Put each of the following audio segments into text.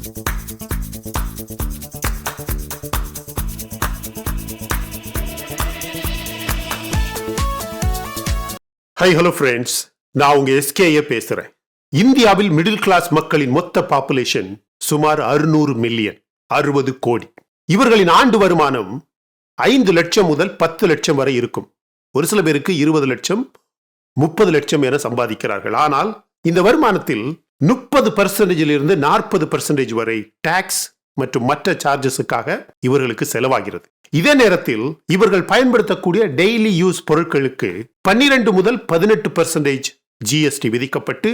High hello friends, நான் உங்க SKA பேசுறேன். இந்தியாவில் மிடில் கிளாஸ் மக்களின் மொத்த பாப்புலேஷன் சுமார் 600 மில்லியன், 60 கோடி. இவர்களின் ஆண்டு வருமானம் 5 லட்சம் முதல் 10 லட்சம் வரை இருக்கும். ஒரு சில பேருக்கு 20 லட்சம் 30 லட்சம் என சம்பாதிக்கிறார்கள். ஆனால் இந்த வருமானத்தில் 30% இருந்து 40% வரை டாக்ஸ் மற்றும் மற்ற சார்ஜஸுக்காக இவர்களுக்கு செலவாகிறது. இதே நேரத்தில் இவர்கள் பயன்படுத்தக்கூடிய டெய்லி யூஸ் பொருட்களுக்கு 12 முதல் 18% ஜிஎஸ்டி விதிக்கப்பட்டு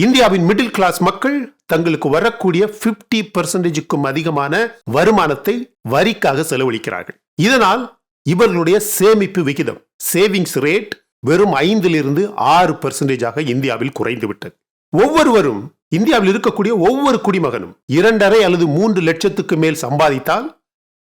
இந்தியாவின் மிடில் கிளாஸ் மக்கள் தங்களுக்கு வரக்கூடிய 50%க்கும் அதிகமான வருமானத்தை வரிக்காக செலவழிக்கிறார்கள். இதனால் இவர்களுடைய சேமிப்பு விகிதம், சேவிங்ஸ் ரேட் வெறும் 5 6 % இந்தியாவில் குறைந்துவிட்டது. ஒவ்வொருவரும் இந்தியாவில் இருக்கக்கூடிய ஒவ்வொரு குடிமகனும் 2.5 அல்லது 3 லட்சத்துக்கு மேல் சம்பாதித்தால்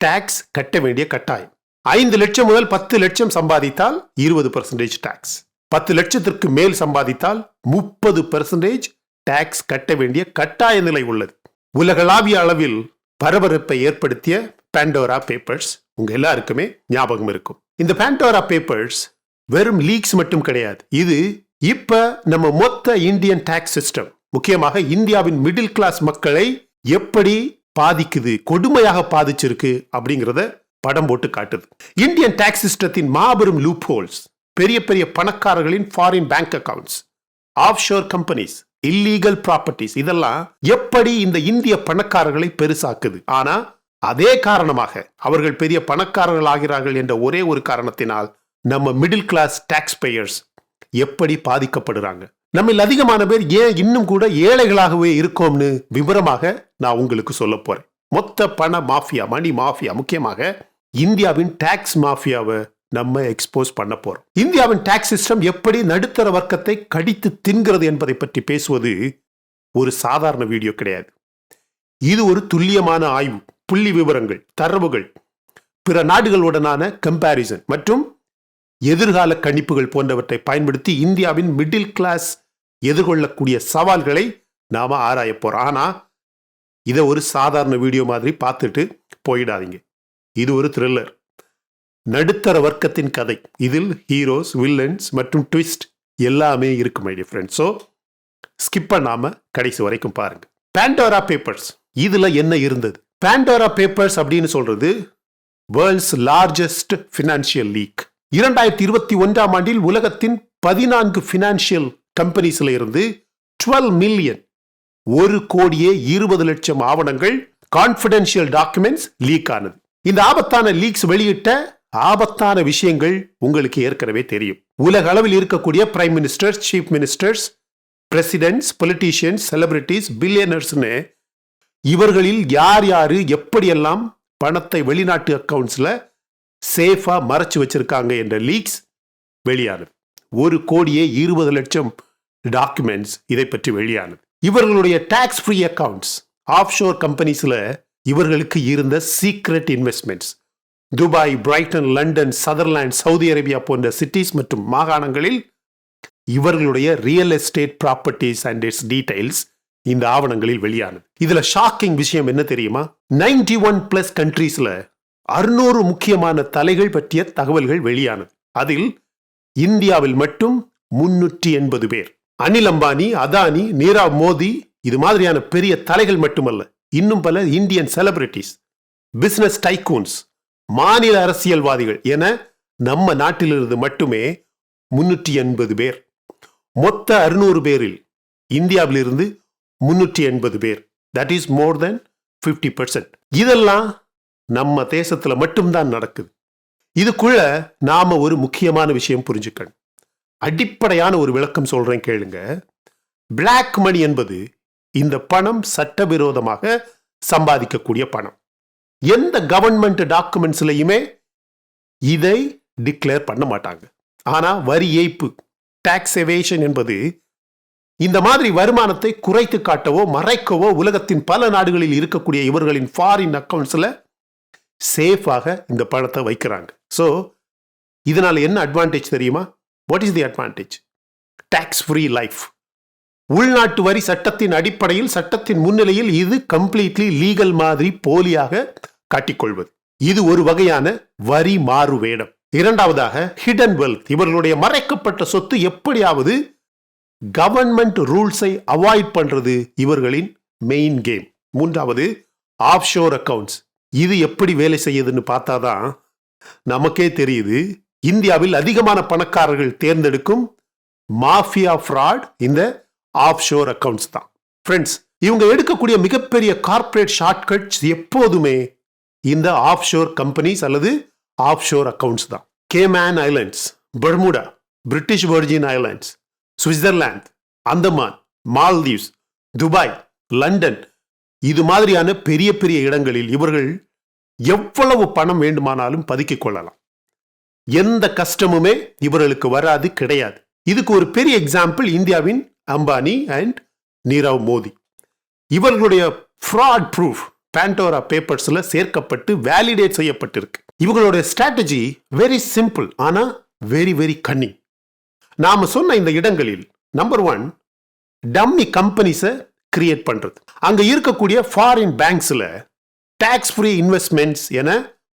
டாக்ஸ் கட்ட வேண்டிய கட்டாயம். 5 லட்சம் முதல் 10 லட்சம் சம்பாதித்தால் 20% டாக்ஸ், 10 லட்சத்திற்கு மேல் சம்பாதித்தால் 30% டாக்ஸ் கட்ட வேண்டிய கட்டாய நிலை உள்ளது. உலகளாவிய அளவில் பரபரப்பை ஏற்படுத்திய பாண்டோரா பேப்பர்ஸ் உங்க எல்லாருக்குமே ஞாபகம் இருக்கும். இந்த பாண்டோரா பேப்பர்ஸ் வெறும் லீக்ஸ் மட்டும் கிடையாது. இது இப்ப நம்ம மொத்த இந்தியன் டாக்ஸ் சிஸ்டம், முக்கியமாக இந்தியாவின் மிடில் கிளாஸ் மக்களை எப்படி பாதிக்குது, கொடுமையாக பாதிச்சிருக்கு அப்படிங்கிறத படம் போட்டு காட்டுது. இந்தியன் டாக்ஸ் சிஸ்டத்தின் மாபெரும் லூப் ஹோல்ஸ், பெரிய பெரிய பணக்காரர்களின் foreign bank accounts, offshore companies, illegal properties, இதெல்லாம் எப்படி இந்த இந்திய பணக்காரர்களை பெருசாக்குது. ஆனா அதே காரணமாக அவர்கள் பெரிய பணக்காரர்கள் ஆகிறார்கள் என்ற ஒரே ஒரு காரணத்தினால் நம்ம மிடில் கிளாஸ் டாக்ஸ் பேயர்ஸ் எப்படி பாதிக்கப்படுறாங்க. நம்ம அதிகமான பேர் ஏன் இன்னும் கூட ஏழைகளாகவே இருக்கோம்னு விவரமாக நான் உங்களுக்கு சொல்ல போறேன். மொத்த பண மாஃபியா, மணி மாஃபியா, முக்கியமாக இந்தியாவின் டாக்ஸ் மாஃபியாவை நம்ம எக்ஸ்போஸ் பண்ண போறோம். இந்தியாவின் டாக்ஸ் சிஸ்டம் எப்படி நடுத்தர வர்க்கத்தை கடித்து தின்கிறது என்பதை பற்றி பேசுவது ஒரு சாதாரண வீடியோ கிடையாது. இது ஒரு துல்லியமான ஆய்வு, புள்ளி விவரங்கள், தரவுகள், பிற நாடுகளுடனான கம்பாரிசன் மற்றும் எதிர்கால கணிப்புகள் போன்றவற்றை பயன்படுத்தி இந்தியாவின் மிடில் கிளாஸ் எதிர்கொள்ளக்கூடிய சவால்களை நாம ஆராய போறோம். ஆனா இதை ஒரு சாதாரண வீடியோ மாதிரி பார்த்துட்டு போயிடாதீங்க. இது ஒரு த்ரில்லர், நடுத்தர வர்க்கத்தின் கதை. இதில் ஹீரோஸ், வில்லன்ஸ் மற்றும் ட்விஸ்ட் எல்லாமே இருக்கு my dear friends. So skip பண்ணாம கடைசி வரைக்கும் பாருங்க. பாண்டோரா பேப்பர்ஸ், இதுல என்ன இருந்தது? பாண்டோரா பேப்பர்ஸ் அப்படின்னு சொல்றது வேர்ல்ட்ஸ் லார்ஜஸ்ட் ஃபினான்ஷியல் லீக். 2021 ஆண்டில் உலகத்தின் 14 பினான்சியல் கம்பெனிஸ்ல இருந்து 12 மில்லியன், 1 கோடியே 20 லட்சம் ஆவணங்கள், கான்பிடென்ஷியல் டாக்குமெண்ட்ஸ் லீக் ஆனது. இந்த ஆபத்தான லீக்ஸ் வெளியிட்ட ஆபத்தான விஷயங்கள் உங்களுக்கு ஏற்கனவே தெரியும். உலக அளவில் இருக்கக்கூடிய prime ministers, chief ministers, presidents, politicians, celebrities, பில்லியனர்ஸ்னு இவர்களில் யார் யாரு எப்படியெல்லாம் பணத்தை வெளிநாட்டு அக்கவுண்ட்ஸ்ல சேஃபா மறைச்சு வச்சிருக்காங்க என்ற லீக்ஸ் வெளியானது. 1 கோடியே 20 லட்சம் டாக்குமெண்ட்ஸ் இதை பற்றி வெளியானது. இவர்களுடைய டாக்ஸ் ஃப்ரீ அக்கவுண்ட்ஸ், ஆஃப்ஷோர் கம்பெனிஸ்ல இவர்களுக்கு இருந்த secret investments, Dubai, Brighton, London, Sutherland, Saudi Arabia போன்ற சிட்டிஸ் மற்றும் மாகாணங்களில் இவர்களுடைய real estate properties and its details இந்த ஆவணங்களில் வெளியானது. இதுல ஷாக்கிங் விஷயம் என்ன தெரியுமா? 91+ கண்ட்ரீஸ்ல 600 முக்கியமான தலைகள் பற்றிய தகவல்கள் வெளியானது. அதில் இந்தியாவில் மட்டும் 380 பேர். அனில் அம்பானி, அதானி, நீரவ் மோடி, இது மாதிரியான பெரிய தலைகள் மட்டுமல்ல, இன்னும் பல இந்தியன் செலிபிரிட்டிஸ், பிசினஸ் டைகூன்ஸ், மாநில அரசியல்வாதிகள் என நம்ம நாட்டிலிருந்து மட்டுமே 380 பேர். மொத்த 600 பேரில் இந்தியாவிலிருந்து 380 பேர். தட் இஸ் மோர் தென் 50%. இதெல்லாம் நம்ம தேசத்துல மட்டும்தான் நடக்குது. இதுக்குள்ள நாம ஒரு முக்கியமான விஷயம் புரிஞ்சுக்கணும். அடிப்படையான ஒரு விளக்கம் சொல்றேன் கேளுங்க. பிளாக் மணி என்பது இந்த பணம் சட்டவிரோதமாக சம்பாதிக்கக்கூடிய பணம். எந்த கவர்மெண்ட் டாக்குமெண்ட்ஸ்லயுமே இதை டிக்ளேர் பண்ண மாட்டாங்க. ஆனா வரி ஏய்ப்பு, டாக்ஸ் எவேஷன் என்பது இந்த மாதிரி வருமானத்தை குறைத்து காட்டவோ மறைக்கவோ உலகத்தின் பல நாடுகளில் இருக்கக்கூடிய இவர்களின் ஃபாரின் அக்கவுண்ட்ஸ்ல சேஃபாக இந்த பணத்தை வைக்கிறாங்க. ஸோ இதனால என்ன அட்வான்டேஜ் தெரியுமா? What is the advantage? Tax free life. உள்நாட்டு வரி சட்டத்தின் அடிப்படையில் சட்டத்தின் முன்னிலையில் இது கம்ப்ளீட்லி லீகல் மாதிரி போலியாக காட்டிக்கொள்வது. இது ஒரு வகையான வரி மாறு வேடம். இரண்டாவதாக ஹிடன் வெல்த். இவர்களுடைய மறைக்கப்பட்ட சொத்து எப்படியாவது கவர்மெண்ட் ரூல்ஸை அவாய்ட் பண்றது இவர்களின் மெயின் கேம். மூன்றாவது ஆஃப்ஷோர் அக்கவுண்ட்ஸ். இது எப்படி வேலை செய்யுதுன்னு பார்த்தாதான் நமக்கே தெரியுது. இந்தியாவில் அதிகமான பணக்காரர்கள் தேர்ந்தெடுக்கும் மாஃபியா ஃப்ராட் இந்த ஆஃப்ஷோர் அக்கவுண்ட்ஸ் தான். ஃப்ரெண்ட்ஸ், இவங்க எடுக்கக்கூடிய மிகப்பெரிய கார்ப்பரேட் ஷார்ட்கட்ஸ் எப்போதுமே இந்த ஆஃப்ஷோர் கம்பெனிஸ் அல்லது ஆஃப்ஷோர் அக்கவுண்ட்ஸ் தான். Cayman Islands, Bermuda, British Virgin Islands, Switzerland, Andaman, Maldives, Dubai, London, இது மாதிரியான பெரிய பெரிய இடங்களில் இவர்கள் எவ்வளவு பணம் வேண்டுமானாலும் பதுக்கிக் கொள்ளலாம். எந்த கஷ்டமுமே இவர்களுக்கு வராது, கிடையாது. இதுக்கு ஒரு பெரிய எக்ஸாம்பிள் இந்தியாவின் அம்பானி அண்ட் நீரவ் மோடி. இவர்களுடைய ஃப்ராட் ப்ரூஃப் பாண்டோரா பேப்பர்ஸ்ல சேர்க்கப்பட்டு வேலிடேட் செய்யப்பட்டிருக்கு. இவங்களுடைய ஸ்ட்ராட்டஜி வெரி சிம்பிள், ஆனா வெரி வெரி கன்னிங். நாம சொன்ன இந்த இடங்களில் நம்பர் 1 டம்மி கம்பெனிஸை கிரியேட் பண்றது. அங்க இருக்கக்கூடிய ஃபாரின் பேங்க்ஸ்ல டாக்ஸ் ஃப்ரீ இன்வெஸ்ட்மெண்ட்ஸ் என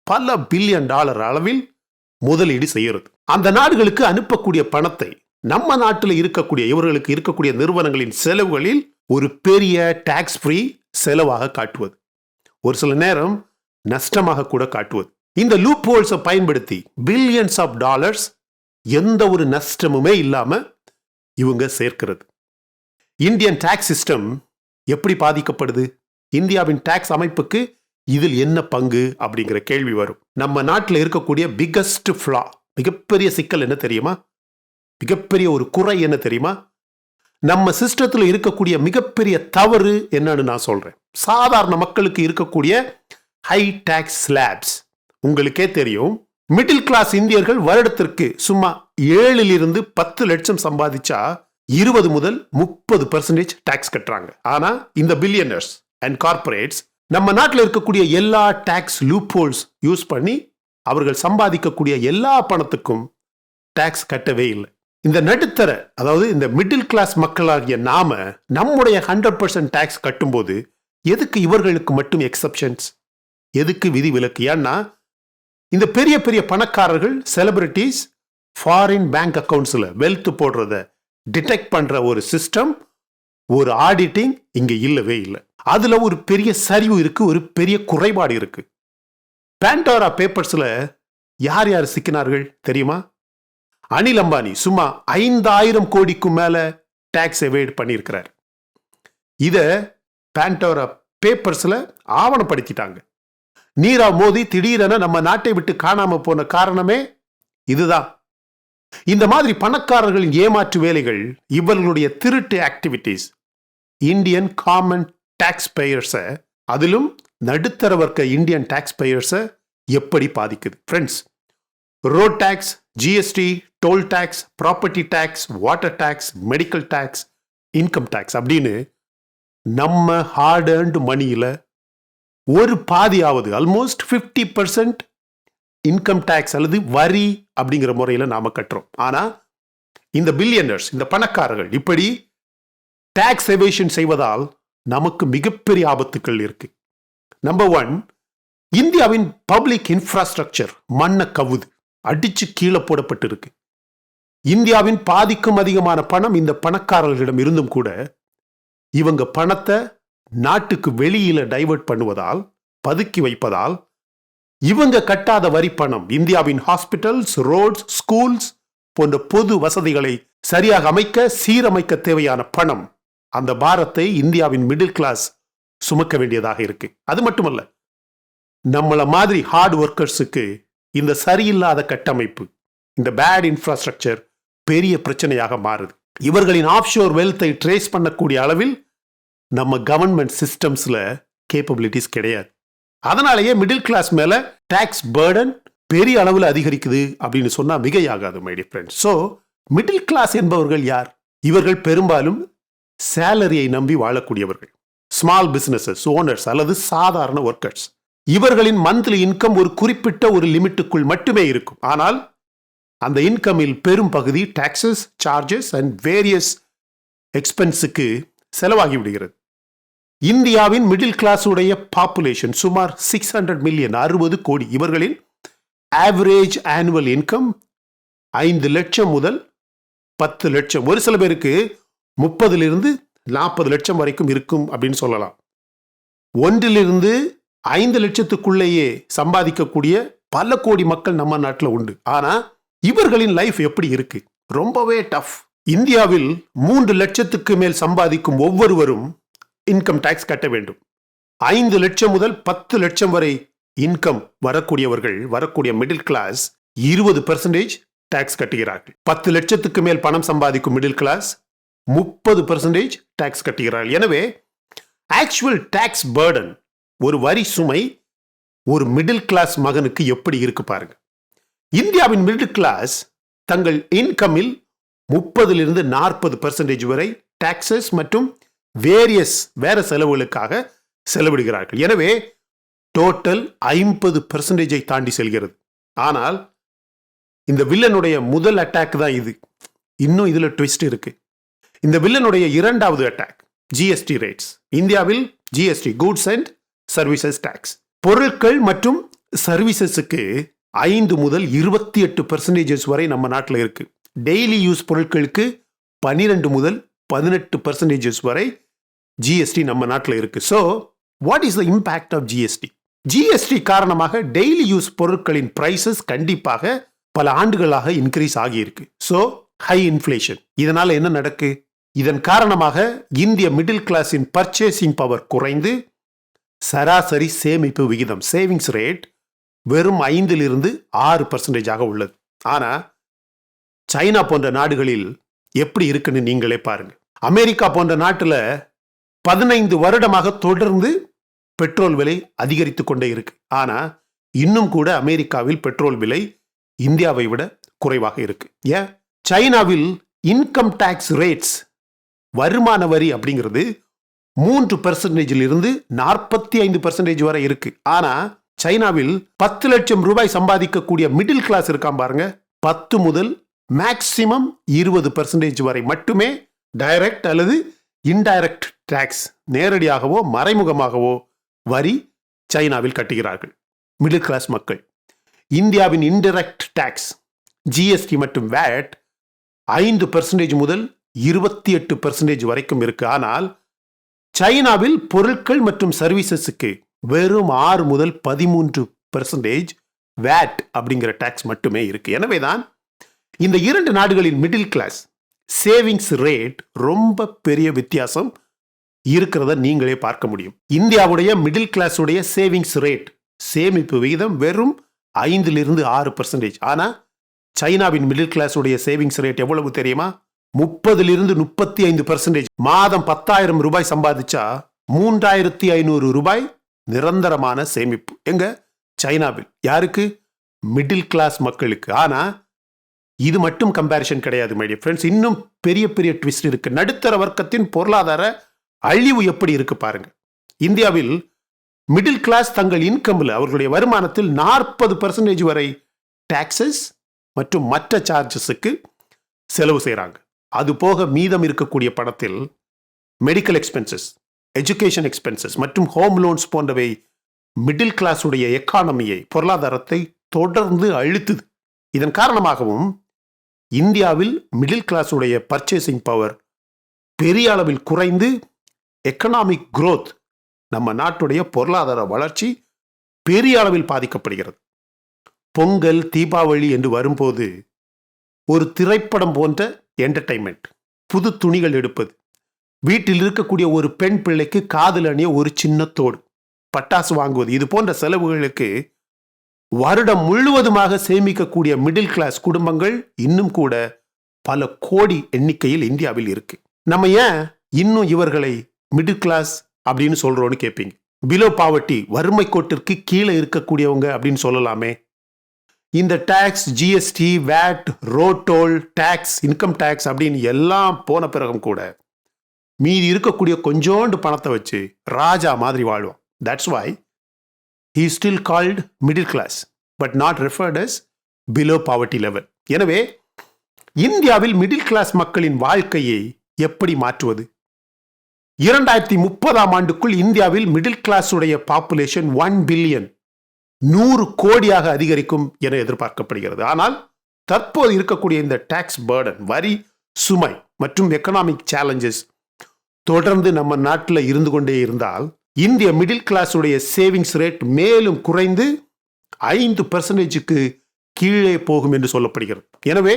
பல பில்லியன் டாலர் அளவில் முதலீடு செய்யறது. அந்த நாடுகளுக்கு அனுப்பக்கூடிய பணத்தை நம்ம நாட்டில் இருக்கக்கூடிய இவர்களுக்கு இருக்கக்கூடிய நிறுவனங்களின் செலவுகளில் ஒரு பெரிய டாக்ஸ் ஃப்ரீ செலவாக காட்டுவது, ஒரு சில நேரம் நஷ்டமாக கூட காட்டுவது. இந்த லூப் ஹோல்ஸை பயன்படுத்தி பில்லியன்ஸ் ஆஃப் டாலர்ஸ் எந்த ஒரு நஷ்டமுமே இல்லாம இவங்க சேர்க்கிறது. இந்தியன் டாக்ஸ் சிஸ்டம் எப்படி பாதிக்கப்படுது? இந்தியாவின் டாக்ஸ் அமைப்புக்கு இதில் என்ன பங்கு அப்படிங்கிற கேள்வி வரும். நம்ம நாட்டில் இருக்கக்கூடிய பிகஸ்ட் ஃப்ளா, மிகப்பெரிய சிக்கல் என்ன தெரியுமா? மிகப்பெரிய ஒரு குறை என்ன தெரியுமா? நம்ம சிஸ்டத்தில் இருக்கக்கூடிய மிகப்பெரிய தவறு என்னன்னு நான் சொல்றேன். சாதாரண மக்களுக்கு இருக்கக்கூடிய ஹை டாக்ஸ் ஸ்லாப்ஸ். உங்களுக்கே தெரியும், மிடில் கிளாஸ் இந்தியர்கள் வருடத்திற்கு சும்மா 7 to 10 லட்சம் சம்பாதிச்சா 20 முதல் 30% டாக்ஸ் கட்டுறாங்க. ஆனா இந்த பில்லியனர்ஸ் அண்ட் கார்பரேட்ஸ் நம்ம நாட்டில் இருக்கக்கூடிய எல்லா டாக்ஸ் லூப் ஹோல்ஸ் யூஸ் பண்ணி அவர்கள் சம்பாதிக்கக்கூடிய எல்லா பணத்துக்கும் டாக்ஸ் கட்டவே இல்லை. இந்த நடுத்தர, அதாவது இந்த மிடில் கிளாஸ் மக்களாகிய நாம நம்முடைய 100% டாக்ஸ் கட்டும்போது எதுக்கு இவர்களுக்கு மட்டும் எக்ஸப்ஷன்ஸ்? எதுக்கு விதிவிலக்கு? ஏன்னா இந்த பெரிய பெரிய பணக்காரர்கள், செலிபிரிட்டிஸ் ஃபாரின் பேங்க் அக்கவுண்ட்ஸ்ல வெல்த் போடுறத டிடெக்ட் பண்ற ஒரு சிஸ்டம், ஒரு ஆடிட்டிங் இங்க இல்லவே இல்லை. அதுல ஒரு பெரிய சரிவு இருக்கு, ஒரு பெரிய குறைபாடு இருக்கு. பாண்டோரா பேப்பர்ஸ்ல யார் யார் சிக்கினார்கள் தெரியுமா? அனில் அம்பானி சும்மா 5000 கோடிக்கும் மேல டாக்ஸ் எவேட் பண்ணியிருக்கிறார். இத பாண்டோரா பேப்பர்ஸ்ல ஆவணப்படுத்திட்டாங்க. நீரவ் மோடி திடீரென நம்ம நாட்டை விட்டு காணாம போன காரணமே இதுதான். இந்த மாதிரி பணக்காரர்களின் ஏமாற்று வேலைகள், இவர்களுடைய திருட்டு ஆக்டிவிட்டிஸ் இந்தியன் காமன் டாக்ஸ் பேயர்ஸை, அதிலும் நடுத்தர வர்க்க இந்தியன் டாக்ஸ் பேயர்ஸை எப்படி பாதிக்குது? Friends, road tax, GST, toll tax, property tax, water tax, medical tax, income tax அப்படின்னு நம்ம ஹார்ட் ஏர்ன்டு மணியில ஒரு பாதியாவது, ஆல்மோஸ்ட் 50% இன்கம் டாக்ஸ் அல்லது வரி அப்படிங்கிற முறையில் நாம கட்டுறோம். ஆனா இந்த பில்லியனர்ஸ், இந்த பணக்காரர்கள் இப்படி டாக்ஸ் எவேஷன் செய்வதால் நமக்கு மிகப்பெரிய ஆபத்துக்கள் இருக்கு. நம்பர் 1, இந்தியாவின் பப்ளிக் இன்ஃப்ராஸ்ட்ரக்சர் மண்ண கவுது, அடிச்சு கீழே போடப்பட்டு இருக்கு. இந்தியாவின் பாதிக்கும் அதிகமான பணம் இந்த பணக்காரர்களிடம் இருந்தும் கூட இவங்க பணத்தை நாட்டுக்கு வெளியில டைவர்ட் பண்ணுவதால், பதுக்கி வைப்பதால், இவங்க கட்டாத வரி பணம் இந்தியாவின் ஹாஸ்பிட்டல்ஸ், ரோட்ஸ், ஸ்கூல்ஸ் போன்ற பொது வசதிகளை சரியாக அமைக்க, சீரமைக்க தேவையான பணம், அந்த பாரத்தை இந்தியாவின் மிடில் கிளாஸ் சுமக்க வேண்டியதாக இருக்கு. அது மட்டுமல்ல, நம்மள மாதிரி ஹார்ட் ஒர்க்கர்ஸுக்கு இந்த சரியில்லாத கட்டமைப்பு, இந்த பேட் இன்ஃப்ராஸ்ட்ரக்சர் பெரிய பிரச்சனையாக மாறுது. இவர்களின் ஆஃப்ஷோர் வெல்த்தை ட்ரேஸ் பண்ணக்கூடிய அளவில் நம்ம கவர்மெண்ட் சிஸ்டம்ஸ்ல கேப்பபிலிட்டிஸ் கிடையாது. அதனாலேயே மிடில் கிளாஸ் மேல டாக்ஸ் பர்டன் பெரிய அளவில் அதிகரிக்குது அப்படின்னு சொன்னா மிகையாகாது my dear friends. So middle class என்பவர்கள் யார்? இவர்கள் பெரும்பாலும் சேலரியை நம்பி வாழக்கூடியவர்கள், ஸ்மால் பிசினஸஸ் ஓனர்ஸ் அல்லது சாதாரண ஒர்க்கர்ஸ். இவர்களின் மந்த்லி இன்கம் ஒரு குறிப்பிட்ட ஒரு லிமிட்டுக்குள் மட்டுமே இருக்கும். ஆனால் அந்த இன்கமில் பெரும் பகுதி டாக்ஸஸ், சார்ஜஸ் அண்ட் வேரியஸ் எக்ஸ்பென்ஸுக்கு செலவாகி விடுகிறது. இந்தியாவின் மிடில் கிளாஸ் உடைய பாப்புலேஷன் சுமார் 600 மில்லியன், 60 கோடி. இவர்களின் ஆவரேஜ் ஆனுவல் இன்கம் 5 லட்சம் முதல் 10 லட்சம். ஒரு சில பேருக்கு 30 40 லட்சம் வரைக்கும் இருக்கும் அப்படின்னு சொல்லலாம். 1 5 லட்சத்துக்குள்ளேயே சம்பாதிக்கக்கூடிய பல கோடி மக்கள் நம்ம நாட்டில் உண்டு. ஆனா இவர்களின் லைஃப் எப்படி இருக்கு? ரொம்பவே டஃப். இந்தியாவில் 3 லட்சத்துக்கு மேல் சம்பாதிக்கும் ஒவ்வொருவரும் இன்கம் டாக்ஸ் கட்ட வேண்டும். 5 லட்சம் முதல் 10 லட்சம் வரை இன்கம் வரக்கூடிய மிடில் கிளாஸ் 20% டாக்ஸ் கட்டுகிறார்கள். 10 லட்சத்துக்கு மேல் பணம் சம்பாதிக்கும் மிடில் கிளாஸ் 30% டாக்ஸ் கட்டுகிறார்கள். எனவே ஆக்சுவல் டாக்ஸ் பர்டன், ஒரு வரி சுமை ஒரு மிடில் கிளாஸ் மகனுக்கு எப்படி இருக்கு பாருங்க. இந்தியாவின் மிடில் கிளாஸ் தங்கள் இன்கமில் 30% வரை டாக்ஸஸ் மற்றும் வேற செலவுகளுக்காக செலவிடுகிறார்கள். எனவே டோட்டல் 50% தாண்டி செல்கிறது. ஆனால் இந்த வில்லனுடைய முதல் அட்டாக் தான் இது. இன்னும் இதுல ட்விஸ்ட் இருக்கு. இந்த வில்லனுடைய இரண்டாவது அட்டாக் ஜிஎஸ்டி ரேட்ஸ். இந்தியாவில் GST, goods and services tax, பொருட்கள் மற்றும் சர்வீசஸுக்கு 5 முதல் 28% வரை நம்ம நாட்டில் இருக்கு. டெய்லி யூஸ் பொருட்களுக்கு 12 முதல் 18% வரை ஜிஎஸ்டி நம்ம நாட்டில் இருக்கு. So what is the impact of GST? GST காரணமாக டெய்லி யூஸ் பொருட்களின் பிரைசஸ் கண்டிப்பாக பல ஆண்டுகளாக இன்க்ரீஸ் ஆகியிருக்கு. So high inflation. இதனால என்ன நடக்கு? இதன் காரணமாக இந்திய மிடில் கிளாஸின் பர்ச்சேசிங் பவர் குறைந்து சராசரி சேமிப்பு விகிதம், சேவிங்ஸ் ரேட் வெறும் 5-6% உள்ளது. ஆனா சைனா போன்ற நாடுகளில் எப்படி இருக்குன்னு நீங்களே பாருங்க. அமெரிக்கா போன்ற நாட்டில் 15 வருடமாக தொடர்ந்து பெட்ரோல் விலை அதிகரித்து கொண்டே இருக்கு. ஆனா இன்னும் கூட அமெரிக்காவில் பெட்ரோல் விலை இந்தியாவை விட குறைவாக இருக்கு. ஏன்? சைனாவில் இன்கம் டாக்ஸ் ரேட்ஸ், வருமான வரி அப்படிங்கிறது 3% 45% வரை இருக்கு. ஆனா சைனாவில் 10 லட்சம் ரூபாய் சம்பாதிக்கக்கூடிய மிடில் கிளாஸ் இருக்கான் பாருங்க, 10 முதல் மேக்சிமம் 20% வரை மட்டுமே டைரக்ட் அல்லது இன்டைரக்ட் டாக்ஸ், நேரடியாகவோ மறைமுகமாகவோ வரி சைனாவில் கட்டுகிறார்கள் மிடில் கிளாஸ் மக்கள். இந்தியாவின் இன்டைரக்ட் டாக்ஸ், ஜிஎஸ்டி மற்றும் வேட் 5% முதல் 28% வரைக்கும் இருக்கு. ஆனால் சைனாவில் பொருட்கள் மற்றும் சர்வீசஸுக்கு வெறும் 6 முதல் 13% வேட் அப்படிங்கிற டாக்ஸ் மட்டுமே இருக்கு. எனவேதான் இந்த 2 நாடுகளின் மிடில் கிளாஸ் சேவிங்ஸ் ரேட் ரொம்ப பெரிய வித்தியாசம் இருக்கிறத நீங்களே பார்க்க முடியும். இந்தியாவுடைய மிடில் கிளாஸ் உடைய சேவிங்ஸ் ரேட், சேமிப்பு விகிதம் வெறும் 5-6%. ஆனா சைனாவின் மிடில் கிளாஸ் உடைய சேவிங்ஸ் ரேட் எவ்வளவு தெரியுமா? 30-35%. மாதம் 10,000 ரூபாய் சம்பாதிச்சா 3,500 ரூபாய் நிரந்தரமான சேமிப்பு. எங்க? சைனாவில். யாருக்கு? மிடில் கிளாஸ் மக்களுக்கு. ஆனா இது மட்டும் கம்பேரிசன் கிடையாது மை டியர் ஃப்ரெண்ட்ஸ். இன்னும் பெரிய பெரிய ட்விஸ்ட் இருக்கு. நடுத்தர வர்க்கத்தின் பொருளாதார அழிவு எப்படி இருக்கு பாருங்க. இந்தியாவில் மிடில் கிளாஸ் தங்கள் இன்கம்ல, அவர்களுடைய வருமானத்தில் 40% வரை டாக்ஸஸ் மற்றும் மற்ற சார்ஜஸுக்கு செலவு செய்யறாங்க. அது போக மீதம் இருக்கக்கூடிய பணத்தில் மெடிக்கல் எக்ஸ்பென்சஸ், எஜுகேஷன் எக்ஸ்பென்சஸ் மற்றும் ஹோம் லோன்ஸ் போன்றவை மிடில் கிளாஸ் உடைய எக்கானமியை, பொருளாதாரத்தை தொடர்ந்து அழுத்துது. இதன் காரணமாகவும் இந்தியாவில் மிடில் கிளாஸ் உடைய பர்ச்சேசிங் பவர் பெரிய அளவில் குறைந்து எக்கனாமிக் growth, நம்ம நாட்டுடைய பொருளாதார வளர்ச்சி பெரிய அளவில் பாதிக்கப்படுகிறது. பொங்கல், தீபாவளி என்று வரும்போது ஒரு திரைப்படம் போன்ற என்டர்டைன்மெண்ட், புது துணிகள் எடுப்பது, வீட்டில் இருக்கக்கூடிய ஒரு பெண் பிள்ளைக்கு காதில் அணிய ஒரு சின்ன தோடு, பட்டாசு வாங்குவது, இது போன்ற செலவுகளுக்கு வருடம் முழுவதுமாக சேமிக்கக்கூடிய மிடில் கிளாஸ் குடும்பங்கள் இன்னும் கூட பல கோடி எண்ணிக்கையில் இந்தியாவில் இருக்கு. நம்ம ஏன் இன்னும் இவர்களை மிடில் கிளாஸ் அப்படின்னு சொல்றோம்னு கேட்பீங்க. பிலோ பாவர்ட்டி, வறுமை கோட்டிற்கு கீழே இருக்கக்கூடியவங்க அப்படின்னு சொல்லலாமே. இந்த tax, GST, VAT, road toll tax, income tax அப்படின்னு எல்லாம் போன பிறகும் கூட மீதி இருக்கக்கூடிய கொஞ்சோண்டு பணத்தை வச்சு ராஜா மாதிரி வாழ்வோம். That's why he is still called middle class but not referred as below poverty level. எனவே இந்தியாவில் மிடில் கிளாஸ் மக்களின் வாழ்க்கையை எப்படி மாற்றுவது? 2030ஆம் ஆண்டுக்குள் இந்தியாவில் மிடில் கிளாஸ் உடைய பாப்புலேஷன் 1 பில்லியன் 100 கோடியாக அதிகரிக்கும் என எதிர்பார்க்கப்படுகிறது. ஆனால் தற்போது இருக்கக்கூடிய இந்த டாக்ஸ் பர்டன், வரி சுமை மற்றும் எக்கனாமிக் சேலஞ்சஸ் தொடர்ந்து நம்ம நாட்டில் இருந்து கொண்டே இருந்தால் இந்திய மிடில் கிளாஸ் உடைய சேவிங்ஸ் ரேட் மேலும் குறைந்து 5% கீழே போகும் என்று சொல்லப்படுகிறது. எனவே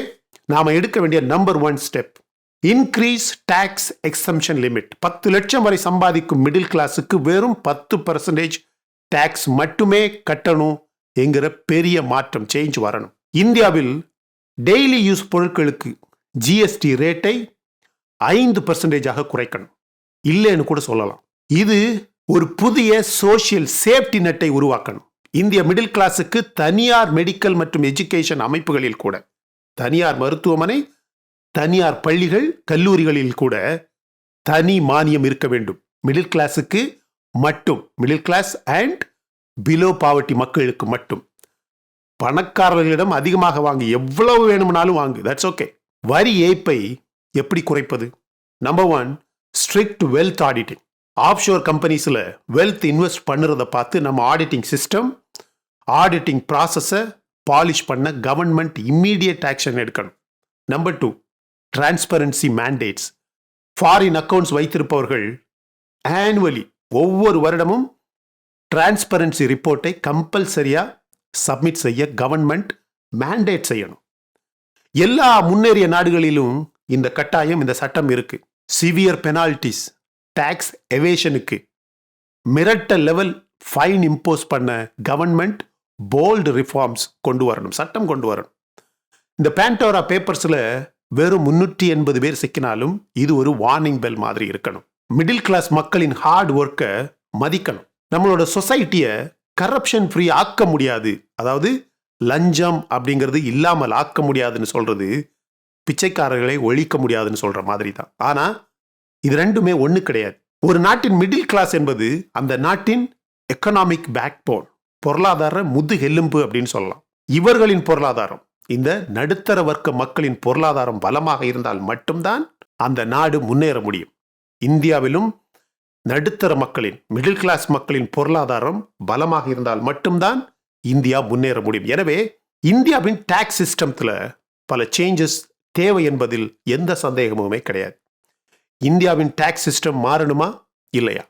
நாம எடுக்க வேண்டிய number 1 step, increase tax exemption limit. 10 லட்சம் வரை சம்பாதிக்கும் மிடில் கிளாஸுக்கு வெறும் 10% டாக்ஸ் மட்டுமே கட்டணும் என்கிற பெரிய மாற்றம், சேஞ்ச் வரணும். இந்தியாவில் டெய்லி யூஸ் பொருட்களுக்கு ஜிஎஸ்டி ரேட்டை 5% குறைக்கணும், இல்லைன்னு கூட சொல்லலாம். இது ஒரு புதிய சோசியல் சேஃப்டி நெட்டை உருவாக்கணும். இந்திய மிடில் கிளாஸுக்கு தனியார் மெடிக்கல் மற்றும் எஜுகேஷன் அமைப்புகளில் கூட, தனியார் மருத்துவமனை, தனியார் பள்ளிகள், கல்லூரிகளில் கூட தனி மானியம் இருக்க வேண்டும். மிடில் கிளாஸுக்கு மட்டும், middle class and below poverty மக்களுக்கு மட்டும். பணக்காரர்களிடம் அதிகமாக வாங்கு, எவ்வளவு வேணும்னாலும் வாங்கு, தட்ஸ் ஓகே. வரி ஏய்ப்பை எப்படி குறைப்பது? Number 1, strict wealth auditing. Offshore கம்பெனிஸ்ல வெல்த் இன்வெஸ்ட் பண்ணுறதை பார்த்து நம்ம ஆடிட்டிங் சிஸ்டம், ஆடிட்டிங் ப்ராசஸை பாலிஷ் பண்ண கவர்மெண்ட் இம்மீடியட் ஆக்ஷன் எடுக்கணும். Number 2, transparency mandates. Foreign accounts வைத்திருப்பவர்கள் ஆனுவலி, ஒவ்வொரு வருடமும் டிரான்ஸ்பரன்சி ரிப்போர்ட்டை கம்பல்சரியா சப்மிட் செய்ய கவர்மெண்ட் மேண்டேட் செய்யணும். எல்லா முன்னேறிய நாடுகளிலும் இந்த கட்டாயம், இந்த சட்டம் இருக்கு. சிவியர் பெனால்டிஸ், டாக்ஸ் எவேஷனுக்கு மிரட்டல் லெவல் ஃபைன் இம்போஸ் பண்ண கவர்மெண்ட் போல்டு ரிஃபார்ம்ஸ் கொண்டு வரணும், சட்டம் கொண்டு வரணும். இந்த பேண்டோரா பேப்பர்ஸ்ல வெறும் 380 பேர் சிக்கினாலும் இது ஒரு வார்னிங் பெல் மாதிரி இருக்கணும். மிடில் கிளாஸ் மக்களின் ஹார்ட் ஒர்க்கை மதிக்கணும். நம்மளோட சொசைட்டியை கரப்ஷன் ஃப்ரீ ஆக்க முடியாது, அதாவது லஞ்சம் அப்படிங்கிறது இல்லாமல் ஆக்க முடியாதுன்னு சொல்றது பிச்சைக்காரர்களை ஒழிக்க முடியாதுன்னு சொல்ற மாதிரி தான். ஆனா இது ரெண்டுமே ஒண்ணு கிடையாது. ஒரு நாட்டின் மிடில் கிளாஸ் என்பது அந்த நாட்டின் எக்கனாமிக் பேக்போன், பொருளாதார முதுகெலும்பு அப்படின்னு சொல்லலாம். இவர்களின் பொருளாதாரம், இந்த நடுத்தர வர்க்க மக்களின் பொருளாதாரம் பலமாக இருந்தால் மட்டும்தான் அந்த நாடு முன்னேற முடியும். இந்தியாவிலும் நடுத்தர மக்களின், மிடில் கிளாஸ் மக்களின் பொருளாதாரம் பலமாக இருந்தால் மட்டும்தான் இந்தியா முன்னேற முடியும். எனவே இந்தியாவின் டாக்ஸ் சிஸ்டம்ல பல சேஞ்சஸ் தேவை என்பதில் எந்த சந்தேகமுமே கிடையாது. இந்தியாவின் டாக்ஸ் சிஸ்டம் மாறணுமா இல்லையா?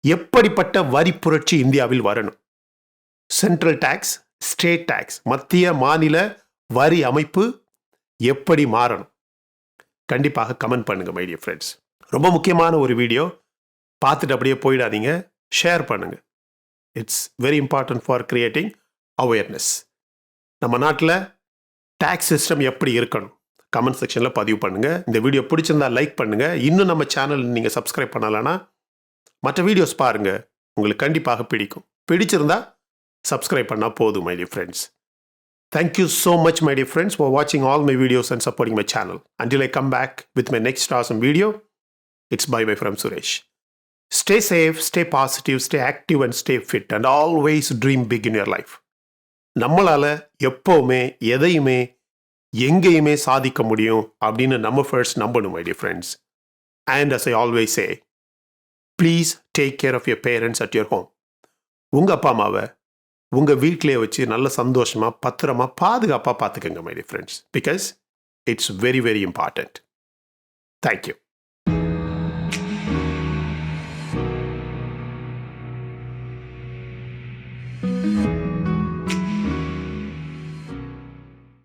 எப்படிப்பட்ட வரி புரட்சி இந்தியாவில் வரணும்? சென்ட்ரல் டாக்ஸ், ஸ்டேட் டாக்ஸ், மத்திய மாநில வரி அமைப்பு எப்படி மாறணும்? கண்டிப்பாக கமெண்ட் பண்ணுங்க மை டியர் ஃப்ரெண்ட்ஸ். ரொம்ப முக்கியமான ஒரு வீடியோ, பார்த்துட்டு அப்படியே போயிடாதீங்க, ஷேர் பண்ணுங்க. It's very important for creating awareness. நம்ம நாட்டில் டாக்ஸ் சிஸ்டம் எப்படி இருக்கணும் கமெண்ட் செக்ஷனில் பதிவு பண்ணுங்க. இந்த வீடியோ பிடிச்சிருந்தா லைக் பண்ணுங்க. இன்னும் நம்ம சேனல் நீங்கள் சப்ஸ்கிரைப் பண்ணலைன்னா மற்ற வீடியோஸ் பாருங்க, உங்களுக்கு கண்டிப்பாக பிடிக்கும். பிடிச்சிருந்தா சப்ஸ்கிரைப் பண்ணால் போதும் my dear friends. Thank you so much my dear friends for watching all my videos and supporting my channel. Until I come back with my next awesome video, it's bye-bye from Suresh. Stay safe, stay positive, stay active and stay fit and always dream big in your life. நம்மளால எப்பவுமே எதையுமே எங்கேயுமே சாதிக்க முடியும் அப்படின்னு நம்ம first நம்பணும் my dear friends. And as I always say, please take care of your parents at your home. உங்க அப்பா அம்மாவை உங்க வீட்டிலே வச்சு நல்ல சந்தோஷமா பத்திரமா பாதுகாப்பா பார்த்துக்கங்க my dear friends, because it's very very important. Thank you.